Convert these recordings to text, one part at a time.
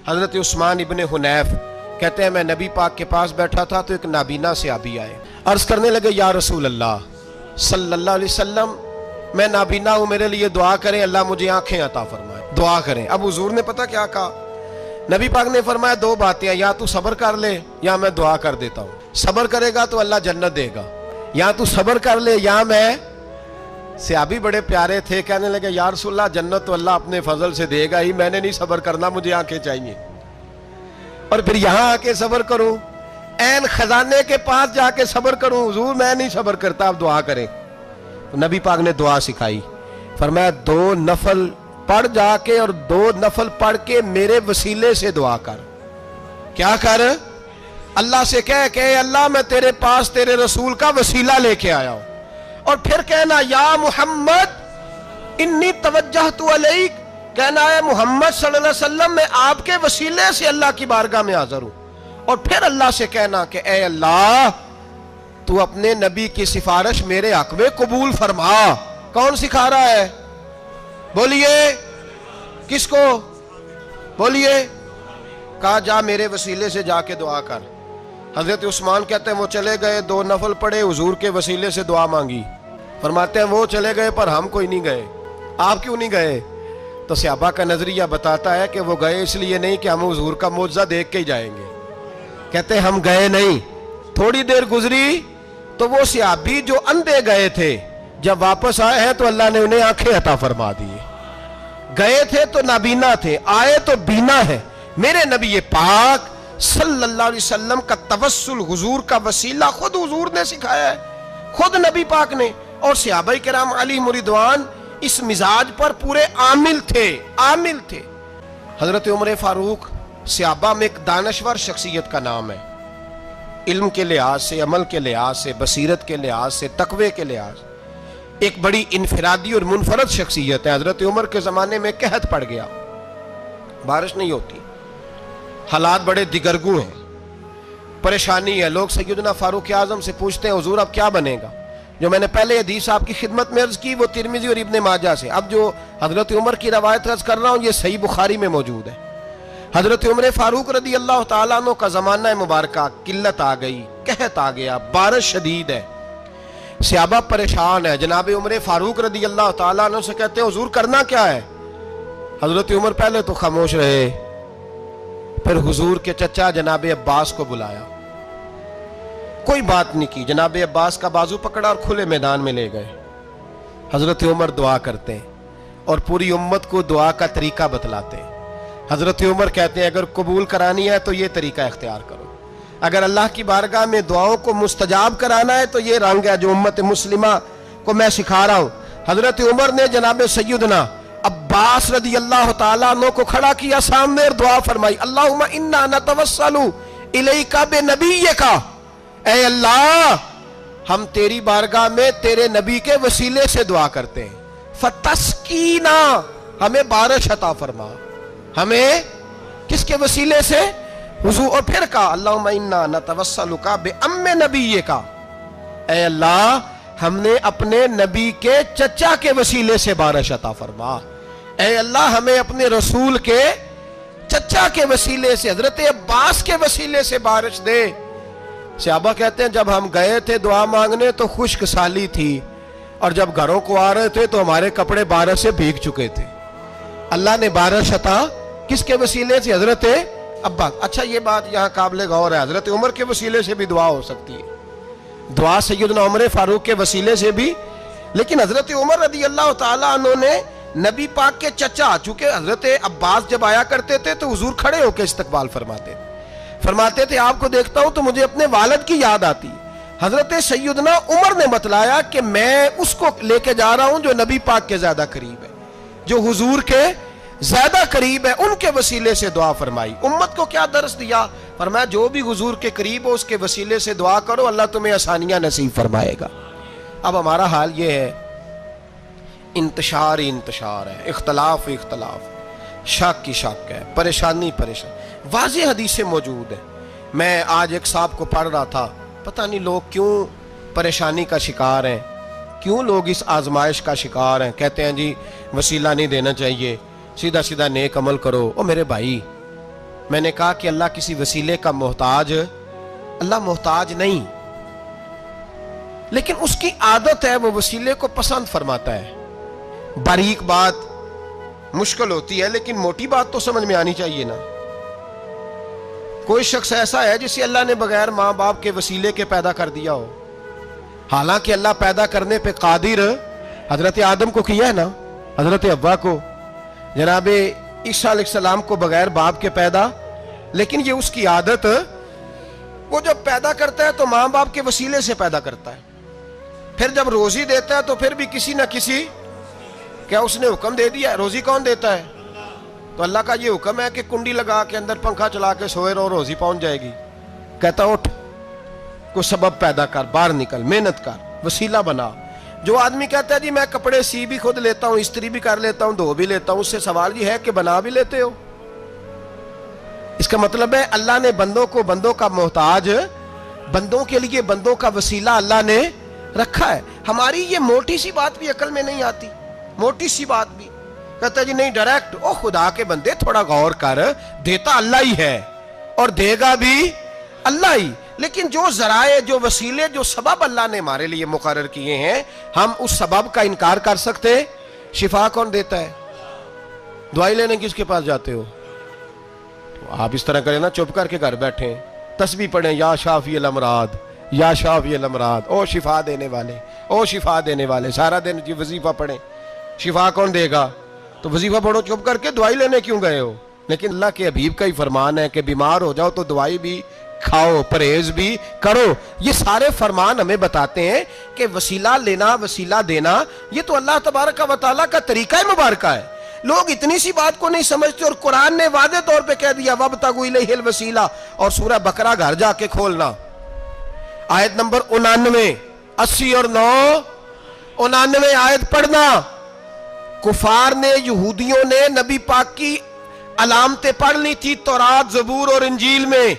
حضرت عثمان ابن حنیف کہتے ہیں میں نبی پاک کے پاس بیٹھا تھا تو ایک نابینا صحابی آئے، عرض کرنے لگے یا رسول اللہ صلی اللہ علیہ وسلم میں نابینا ہوں، میرے لیے دعا کریں، اللہ مجھے آنکھیں عطا فرمائے، دعا کریں۔ اب حضور نے پتہ کیا کہا؟ نبی پاک نے فرمایا دو باتیں ہیں، یا تو صبر کر لے یا میں دعا کر دیتا ہوں۔ صبر کرے گا تو اللہ جنت دے گا، یا تو صبر کر لے یا میں۔ صحابی بڑے پیارے تھے، کہنے لگے یا رسول اللہ جنت تو اللہ اپنے فضل سے دے گا ہی، میں نے نہیں صبر کرنا، مجھے آنکھیں چاہیے، اور پھر یہاں آ کے صبر کروں، این خزانے کے پاس جا کے صبر کروں؟ حضور میں نہیں صبر کرتا، آپ دعا کریں۔ نبی پاک نے دعا سکھائی، فرمایا دو نفل پڑھ جا کے اور دو نفل پڑھ کے میرے وسیلے سے دعا کر۔ کیا کر؟ اللہ سے کہہ کہ اے اللہ میں تیرے پاس تیرے رسول کا وسیلہ لے کے آیا ہوں، اور پھر کہنا یا محمد انی توجہت علیک، کہنا ہے محمد صلی اللہ علیہ وسلم میں آپ کے وسیلے سے اللہ کی بارگاہ میں حاضر ہوں، اور پھر اللہ سے کہنا کہ اے اللہ تو اپنے نبی کی سفارش میرے حق میں قبول فرما۔ کون سکھا رہا ہے؟ بولیے کس کو؟ بولیے۔ کہا جا میرے وسیلے سے جا کے دعا کر۔ حضرت عثمان کہتے ہیں وہ چلے گئے، دو نفل پڑھے، حضور کے وسیلے سے دعا مانگی۔ فرماتے ہیں وہ چلے گئے پر ہم کوئی نہیں گئے۔ آپ کیوں نہیں گئے؟ تو صحابہ کا نظریہ بتاتا ہے کہ وہ گئے اس لیے نہیں کہ ہم حضور کا معجزہ دیکھ کے ہی جائیں گے، کہتے ہیں ہم گئے نہیں۔ تھوڑی دیر گزری تو وہ صحابی جو اندھے گئے تھے جب واپس آئے ہیں تو اللہ نے انہیں آنکھیں عطا فرما دی۔ گئے تھے تو نابینا تھے، آئے تو بینا ہے۔ میرے نبی پاک صلی اللہ علیہ وسلم کا توسل، حضور کا وسیلہ خود حضور نے سکھایا ہے، خود نبی پاک نے، اور صحابہ کرام علیہم رضوان اس مزاج پر پورے عامل تھے۔ حضرت عمر فاروق صحابہ میں ایک دانشور شخصیت کا نام ہے، علم کے لحاظ سے، عمل کے لحاظ سے، بصیرت کے لحاظ سے، تقوی کے لحاظ سے ایک بڑی انفرادی اور منفرد شخصیت ہے۔ حضرت عمر کے زمانے میں قحط پڑ گیا، بارش نہیں ہوتی، حالات بڑے دگرگوں ہیں، پریشانی ہے۔ لوگ سیدنا فاروق اعظم سے پوچھتے ہیں حضور اب کیا بنے گا؟ جو میں نے پہلے حدیث آپ کی خدمت میں عرض کی وہ ترمذی اور ابن ماجہ سے، اب جو حضرت عمر کی روایت عرض کر رہا ہوں یہ صحیح بخاری میں موجود ہے۔ حضرت عمر فاروق رضی اللہ تعالیٰ عنہ کا زمانہ مبارکہ، قلت آ گئی، قحط آ گیا، بارش شدید ہے، صحابہ پریشان ہے۔ جناب عمر فاروق رضی اللہ تعالیٰ عنہ سے کہتے ہیں حضور کرنا کیا ہے؟ حضرت عمر پہلے تو خاموش رہے، پھر حضور کے چچا جناب عباس کو بلایا، کوئی بات نہیں کی، جناب عباس کا بازو پکڑا اور کھلے میدان میں لے گئے۔ حضرت عمر دعا کرتے ہیں اور پوری امت کو دعا کا طریقہ بتلاتے ہیں۔ حضرت عمر کہتے ہیں اگر قبول کرانی ہے تو یہ طریقہ اختیار کرو، اگر اللہ کی بارگاہ میں دعاؤں کو مستجاب کرانا ہے تو یہ رنگ ہے جو امت مسلمہ کو میں سکھا رہا ہوں۔ حضرت عمر نے جناب سیدنا عباس رضی اللہ تعالیٰ عنہ کو کھڑا کیا سامنے اور دعا فرمائی، اللہم انا نتوسل الیک بنبیک، اے اللہ ہم تیری بارگاہ میں تیرے نبی کے وسیلے سے دعا کرتے ہیں، فتسقینا، ہمیں بارش عطا فرما۔ ہمیں کس کے وسیلے سے؟ حضور۔ اور پھر کہا اللہم انا نتوسلک بام نبیک، اے اللہ ہم نے اپنے نبی کے چچا کے وسیلے سے بارش عطا فرما، اے اللہ ہمیں اپنے رسول کے چچا کے وسیلے سے، حضرت عباس کے وسیلے سے بارش دے۔ صحابہ کہتے ہیں جب ہم گئے تھے دعا مانگنے تو خشک سالی تھی، اور جب گھروں کو آ رہے تھے تو ہمارے کپڑے بارش سے بھیگ چکے تھے۔ اللہ نے بارش عطا کس کے وسیلے سے؟ حضرت عباس۔ اچھا یہ بات یہاں قابل غور ہے، حضرت عمر کے وسیلے سے بھی دعا ہو سکتی ہے، دعا سیدنا عمر فاروق کے وسیلے سے بھی، لیکن حضرت عمر رضی اللہ تعالیٰ عنہ نے نبی پاک کے چچا، چونکہ حضرت عباس جب آیا کرتے تھے تو حضور کھڑے ہو کے استقبال فرماتے تھے آپ کو دیکھتا ہوں تو مجھے اپنے والد کی یاد آتی۔ حضرت سیدنا عمر نے بتلایا کہ میں اس کو لے کے جا رہا ہوں جو نبی پاک کے زیادہ قریب ہے، جو حضور کے زیادہ قریب ہے، ان کے وسیلے سے دعا فرمائی۔ امت کو کیا درس دیا؟ فرمایا جو بھی حضور کے قریب ہو اس کے وسیلے سے دعا کرو، اللہ تمہیں آسانیاں نصیب فرمائے گا۔ اب ہمارا حال یہ ہے، انتشار ہی انتشار ہے، اختلاف ہی اختلاف، شک کی شک ہے، پریشانی واضح حدیثیں موجود ہیں۔ میں آج ایک صاحب کو پڑھ رہا تھا، پتہ نہیں لوگ کیوں پریشانی کا شکار ہیں، کیوں لوگ اس آزمائش کا شکار ہیں، کہتے ہیں جی وسیلہ نہیں دینا چاہیے، سیدھا سیدھا نیک عمل کرو۔ او میرے بھائی، میں نے کہا کہ اللہ کسی وسیلے کا محتاج، اللہ محتاج نہیں، لیکن اس کی عادت ہے وہ وسیلے کو پسند فرماتا ہے۔ باریک بات مشکل ہوتی ہے لیکن موٹی بات تو سمجھ میں آنی چاہیے نا۔ کوئی شخص ایسا ہے جسے اللہ نے بغیر ماں باپ کے وسیلے کے پیدا کر دیا ہو، حالانکہ اللہ پیدا کرنے پہ قادر حضرت آدم کو کیا ہے نا، حضرت حوا کو، جناب عیسیٰ علیہ السلام کو بغیر باپ کے پیدا، لیکن یہ اس کی عادت، وہ جب پیدا کرتا ہے تو ماں باپ کے وسیلے سے پیدا کرتا ہے، پھر جب روزی دیتا ہے تو پھر بھی کسی نہ کسی، کیا اس نے حکم دے دیا؟ روزی کون دیتا ہے؟ تو اللہ کا یہ حکم ہے کہ کنڈی لگا کے اندر پنکھا چلا کے سوئے رہو، روزی پہنچ جائے گی۔ کہتا اٹھ، کوئی سبب پیدا کر، باہر نکل، محنت کر، وسیلہ بنا۔ جو آدمی کہتا ہے جی میں کپڑے سی بھی خود لیتا ہوں، استری بھی کر لیتا ہوں، دھو بھی لیتا ہوں، اس سے سوال یہ ہے کہ بنا بھی لیتے ہو؟ اس کا مطلب ہے اللہ نے بندوں کو بندوں کا محتاج، بندوں کے لیے بندوں کا وسیلہ اللہ نے رکھا ہے۔ ہماری یہ موٹی سی بات بھی عقل میں نہیں آتی، موٹی سی بات بھی کہتا ہے جی نہیں ڈائریکٹ، او خدا کے بندے تھوڑا غور کر، دیتا اللہ ہی ہے اور دے گا بھی اللہ ہی، لیکن جو ذرائع، جو وسیلے، جو سبب اللہ نے ہمارے لیے مقرر کیے ہیں، ہم اس سبب کا انکار کر سکتے؟ شفا کون دیتا ہے؟ دوائی لینے کس کے پاس جاتے ہو؟ تو آپ اس طرح کریں نا، چپ کر کے گھر بیٹھیں، تسبیح پڑھیں، یا شافی الامراض، یا شافی الامراض، او شفا دینے والے، او شفا دینے والے، سارا دن جی وظیفہ پڑھیں، شفا کون دے گا؟ تو وظیفہ پڑھو چپ کر کے، دوائی لینے کیوں گئے ہو؟ لیکن اللہ کے حبیب کا ہی فرمان ہے کہ بیمار ہو جاؤ تو دوائی بھی کھاؤ، پرہیز بھی کرو۔ یہ سارے فرمان ہمیں بتاتے ہیں کہ وسیلہ لینا، وسیلہ دینا، یہ تو اللہ تبارک و تعالیٰ کا طریقہ مبارکہ ہے۔ لوگ اتنی سی بات کو نہیں سمجھتے، اور قرآن نے واضح طور پہ کہہ دیا وَابْتَغُوا إِلَيْهِ الْوَسِيلَةَ، اور سورہ بقرہ گھر جا کے کھولنا، آیت نمبر 99، 80 اور 9، 99 آیت پڑھنا۔ کفار نے، یہودیوں نے نبی پاک کی علامتیں پڑھ لی تھی تورات، زبور اور انجیل میں۔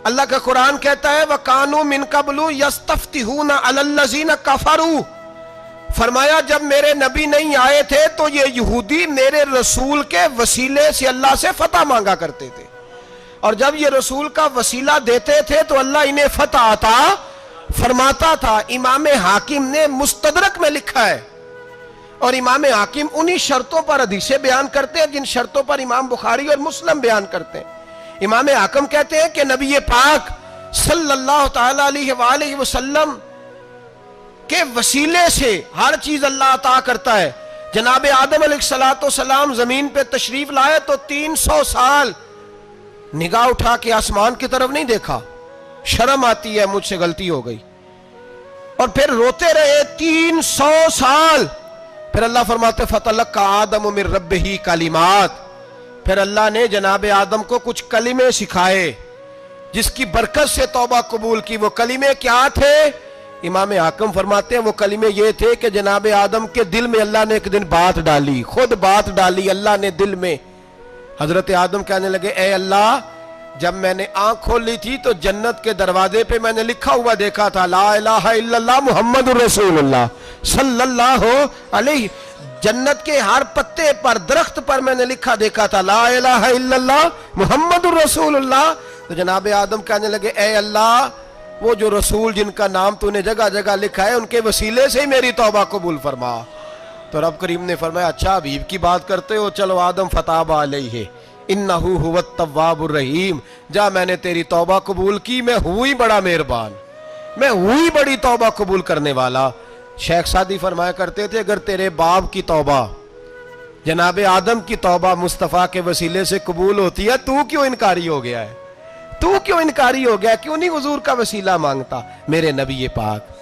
اللہ کا قرآن کہتا ہے وَكَانُوا مِن قَبْلُ يَسْتَفْتِحُونَ عَلَى الَّذِينَ كَفَرُوا، فرمایا جب میرے نبی نہیں آئے تھے تو یہ یہودی میرے رسول کے وسیلے سے اللہ سے فتح مانگا کرتے تھے، اور جب یہ رسول کا وسیلہ دیتے تھے تو اللہ انہیں فتح عطا فرماتا تھا۔ امام حاکم نے مستدرک میں لکھا ہے، اور امام حاکم انہی شرطوں پر حدیثیں بیان کرتے ہیں جن شرطوں پر امام بخاری اور مسلم بیان کرتے ہیں۔ امام حاکم کہتے ہیں کہ نبی پاک صلی اللہ تعالیٰ علیہ وآلہ وسلم کے وسیلے سے ہر چیز اللہ عطا کرتا ہے۔ جناب آدم علیہ السلام زمین پہ تشریف لائے تو 300 سال نگاہ اٹھا کے آسمان کی طرف نہیں دیکھا، شرم آتی ہے مجھ سے غلطی ہو گئی، اور پھر روتے رہے 300 سال۔ پھر اللہ فرماتے فَتَلَقَّى آدَمُ مِن رَبِّهِ کلمات، پھر اللہ نے جناب آدم کو کچھ کلمے سکھائے جس کی برکت سے توبہ قبول کی۔ وہ کلمے کیا تھے؟ امام حاکم فرماتے ہیں وہ کلمے یہ تھے کہ جناب آدم کے دل میں اللہ نے ایک دن بات ڈالی، خود بات ڈالی اللہ نے دل میں۔ حضرت آدم کہنے لگے اے اللہ، جب میں نے آنکھ کھول لی تھی تو جنت کے دروازے پہ میں نے لکھا ہوا دیکھا تھا لا الہ الا اللہ محمد رسول اللہ صلی اللہ علیہ، جنت کے ہر پتے پر، درخت پر میں نے لکھا دیکھا تھا لا الہ الا اللہ محمد رسول اللہ۔ تو جناب آدم کہنے لگے اے اللہ، وہ جو رسول جن کا نام تو نے جگہ جگہ لکھا ہے ان کے وسیلے سے ہی میری توبہ قبول فرما۔ تو رب کریم نے فرمایا اچھا حبیب کی بات کرتے ہو، چلو آدم فتاب علیہ انہو هو التواب الرحیم، جا میں نے تیری توبہ قبول کی، میں ہوئی بڑا مہربان، میں ہوئی بڑی توبہ قبول کرنے والا۔ شیخ سعدی فرمایا کرتے تھے اگر تیرے باپ کی توبہ، جناب آدم کی توبہ مصطفیٰ کے وسیلے سے قبول ہوتی ہے، تو کیوں انکاری ہو گیا ہے؟ تو کیوں انکاری ہو گیا؟ کیوں نہیں حضور کا وسیلہ مانگتا؟ میرے نبی پاک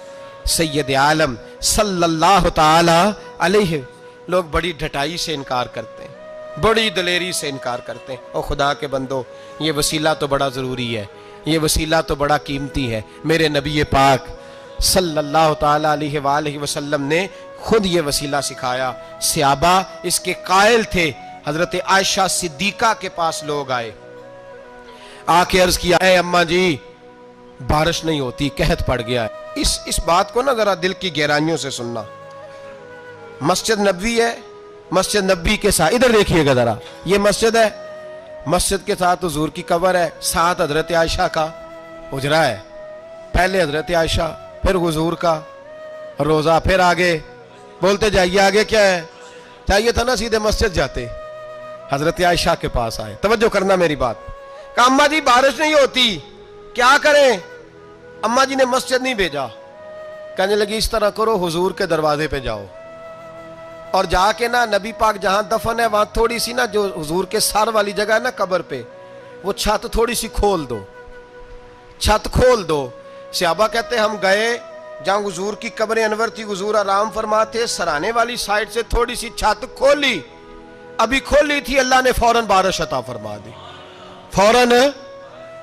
سید عالم صلی اللہ تعالی علیہ، لوگ بڑی ڈھٹائی سے انکار کرتے ہیں، بڑی دلیری سے انکار کرتے ہیں۔ او خدا کے بندو، یہ وسیلہ تو بڑا ضروری ہے، یہ وسیلہ تو بڑا قیمتی ہے۔ میرے نبی پاک صلی اللہ تعالی علیہ وآلہ وسلم نے خود یہ وسیلہ سکھایا۔ صحابہ اس کے قائل تھے۔ حضرت عائشہ صدیقہ کے پاس لوگ آئے، آ کے عرض کیا اے اماں جی بارش نہیں ہوتی، قحط پڑ گیا ہے۔ اس بات کو نا ذرا دل کی گہرائیوں سے سننا۔ مسجد نبوی ہے، مسجد نبی کے ساتھ ادھر دیکھیے گا ذرا، یہ مسجد ہے، مسجد کے ساتھ حضور کی قبر ہے, ساتھ حضرت عائشہ کا حجرا ہے. پہلے حضرت عائشہ, پھر حضور کا روزہ, پھر آگے بولتے جائیے آگے کیا ہے. چاہیے تھا نا سیدھے مسجد جاتے, حضرت عائشہ کے پاس آئے. توجہ کرنا میری بات. کہا اماں جی بارش نہیں ہوتی, کیا کریں؟ اماں جی نے مسجد نہیں بھیجا, کہنے لگی اس طرح کرو, حضور کے دروازے پہ جاؤ اور جا کے نا نبی پاک جہاں دفن ہے وہاں تھوڑی سی نا جو حضور کے سر والی جگہ ہے نا قبر پہ, وہ چھت تھوڑی سی کھول دو, چھت کھول دو. صحابہ کہتے ہم گئے جہاں حضور کی قبر انور تھی, حضور آرام فرماتے, سرانے والی سائڈ سے تھوڑی سی چھت کھولی, ابھی کھولی تھی اللہ نے فوراً بارش عطا فرما دی. فوراً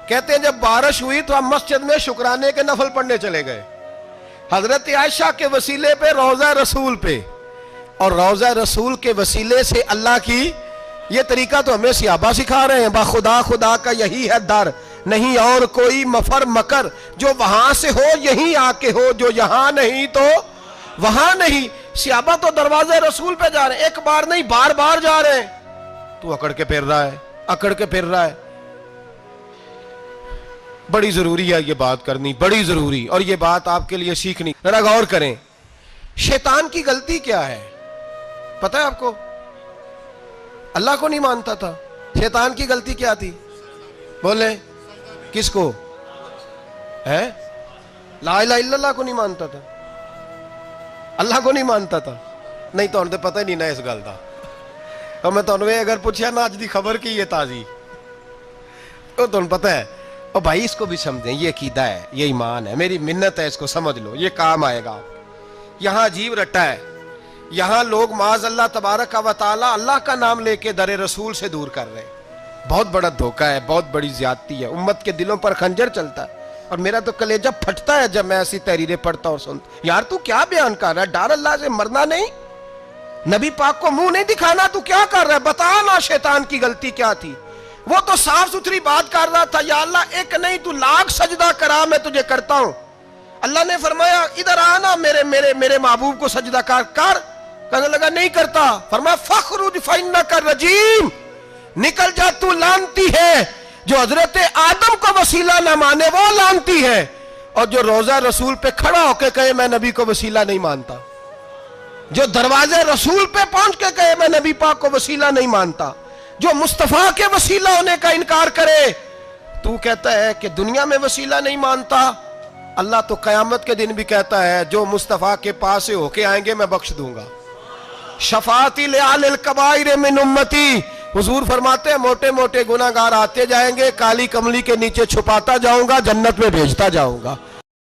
کہتے ہیں جب بارش ہوئی تو ہم مسجد میں شکرانے کے نفل پڑھنے چلے گئے, حضرت عائشہ کے وسیلے پہ, روضہ رسول پہ, اور روضہ رسول کے وسیلے سے اللہ کی. یہ طریقہ تو ہمیں صحابہ سکھا رہے ہیں, با خدا خدا کا یہی ہے در, نہیں اور کوئی مفر مکر, جو وہاں سے ہو یہیں آ کے ہو, جو یہاں نہیں تو وہاں نہیں. صحابہ تو دروازے رسول پہ جا رہے ہیں, ایک بار نہیں بار بار جا رہے ہیں, تو اکڑ کے پھر رہا ہے, اکڑ کے پھر رہا ہے. بڑی ضروری ہے یہ بات کرنی, بڑی ضروری, اور یہ بات آپ کے لیے سیکھنی. ذرا غور کریں, شیطان کی غلطی کیا ہے پتہ ہے آپ کو؟ اللہ کو نہیں مانتا تھا. شیطان کی غلطی کیا تھی بولیں؟ کس کو ہے؟ لا الہ الا اللہ کو نہیں مانتا تھا, اللہ کو نہیں مانتا تھا. نہیں تو پتہ ہی نہیں نا اس گل دا. اور میں تمہیں اگر پوچھا نا اج دی خبر کی یہ تازی, تو تمہیں پتہ ہے. اور بھائی اس کو بھی سمجھیں, یہ عقیدہ ہے, یہ ایمان ہے, میری منت ہے, اس کو سمجھ لو, یہ کام آئے گا. یہاں عجیب رٹا ہے, یہاں لوگ معاذ اللہ تبارک و تعالی اللہ کا نام لے کے در رسول سے دور کر رہے ہیں. بہت بڑا دھوکہ ہے, بہت بڑی زیادتی ہے, امت کے دلوں پر خنجر چلتا ہے. اور میرا تو کلیجہ پھٹتا ہے جب میں ایسی تحریریں پڑھتا اور سنتا. یار تو کیا بیان کر رہا ہے؟ ڈر اللہ سے مرنا نہیں, نبی پاک کو منہ نہیں دکھانا, تو کیا کر رہا ہے؟ بتا نا شیطان کی غلطی کیا تھی. وہ تو صاف ستھری بات کر رہا تھا, یا اللہ ایک نہیں تو لاکھ سجدہ کرا میں تجھے کرتا ہوں. اللہ نے فرمایا ادھر آنا, میرے محبوب کو سجدہ کر. کہنے لگا نہیں کرتا. فرمایا فخرج فإنک رجیم, نکل جا تو لانتی ہے. جو حضرت آدم کو وسیلہ نہ مانے وہ لانتی ہے, اور جو روضہ رسول پہ کھڑا ہو کے کہے میں نبی کو وسیلہ نہیں مانتا, جو دروازے رسول پہ پہنچ کے کہے میں نبی پاک کو وسیلہ نہیں مانتا, جو مصطفیٰ کے وسیلہ ہونے کا انکار کرے, تو کہتا ہے کہ دنیا میں وسیلہ نہیں مانتا. اللہ تو قیامت کے دن بھی کہتا ہے جو مصطفیٰ کے پاس سے ہو کے آئیں گے میں بخش دوں گا. شفاعتی لعال الکبائر من امتی, حضور فرماتے ہیں موٹے موٹے گناہگار آتے جائیں گے, کالی کملی کے نیچے چھپاتا جاؤں گا, جنت میں بھیجتا جاؤں گا.